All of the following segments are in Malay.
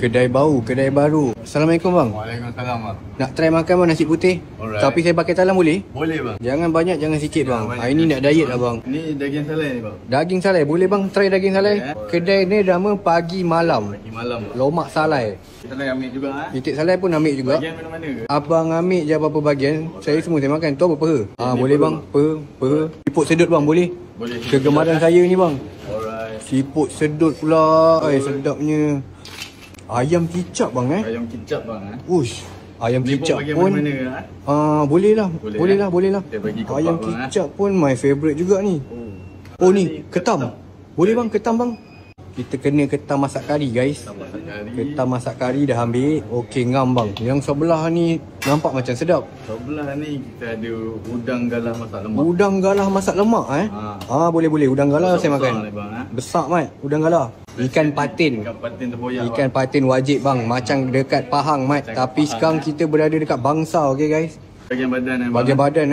kedai bau, kedai baru. Assalamualaikum bang. Waalaikumsalam bang. Nak try makan bang nasi putih? Alright. Tapi saya pakai talam boleh? Boleh bang. Jangan banyak, jangan sikit bang. Banyak. Hari ni nak diet lah bang. Ni daging salai ni bang. Daging salai, boleh bang try daging salai? Okay. Kedai ni nama Pagi Malam. Pagi malam bang. Lomak salai. Kita nak ambil juga Titik salai pun ambil juga. Bagian mana-mana ke? Abang ambil je apa-apa bahagian. Saya semua saya makan. Tu apa peha? Boleh bang. Peha. Siput sedut bang boleh? Boleh. Kegemaran saya ni bang. Alright. Siput sedut pula. Sedapnya. Ayam kicap bang Ayam kicap bang Ush. Ayam Ni kicap bagian pun mana-mana boleh lah. Boleh, Boleh lah. Kita bagi kepak Ayam bang, kicap pun my favourite juga ni. Oh ni ketam. Boleh bang ketam bang. Kita kena ketam masak kari guys. Masak kari. Ketam masak kari dah ambil. Okey ngam bang. Yang sebelah ni nampak macam sedap. Sebelah ni kita ada udang galah masak lemak. Udang galah masak lemak boleh. Udang galah saya makan. Ni, bang, Besar mat udang galah. Ikan patin. Ikan patin terboyak. Ikan patin wajib bang. Macam dekat Pahang mat. Tapi sekarang kita berada dekat Bangsa. Okey guys. Bagian badan Bagian badan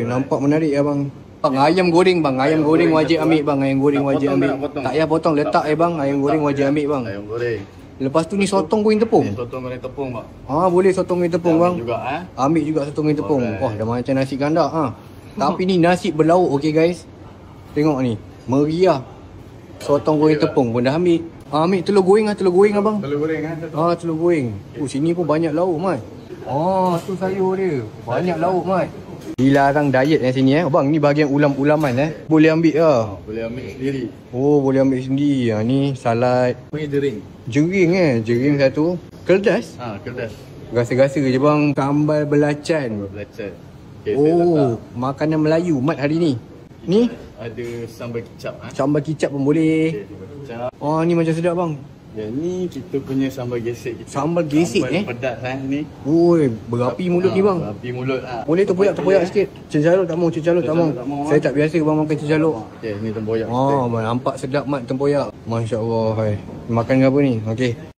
nampak menarik ya bang. Bang ayam goreng bang. Ayam goreng wajib ambil bang. Ayam goreng wajib ambil. Tak payah potong, letak bang. Ayam goreng wajib ambil bang. Ayam goreng. Lepas tu ni sotong goreng tepung. Ni sotong goreng tepung bang. Boleh sotong goreng tepung bang. Juga Ambil juga sotong goreng tepung. Wah dah macam nasi kandak Tapi ni nasi berlauk okey guys. Tengok ni. Meriah. Sotong goreng tepung pun dah ambil. Ambil telur goreng abang. Telur goreng Telur goreng. Sini pun banyak lauk mat. Tu sayur dia. Banyak lauk mat. Dilarang diet sini Abang ni bahagian ulam-ulaman Boleh ambil lah. Boleh ambil sendiri. Boleh ambil sendiri. Ni salad. Ni jering. Jering satu. Keldas. Keldas. Rasa-rasa je bang. Sambal belacan. Belacan. Okay, makanan Melayu mat hari ni. Ni ada sambal kicap sambal kicap pun boleh. Sambal kicap. Ni macam sedap bang. Yang ni kita punya sambal gesek kita. Sambal gesek Sambal pedas ni. Berapi mulut ni bang. Berapi mulut Boleh terpoyak sikit. Cenjaluk tak mau. Saya tak biasa bang makan cenjaluk. Okey, ni tempoyak. Nampak sedap mat tempoyak. Masya-Allah. Makan apa ni? Okey.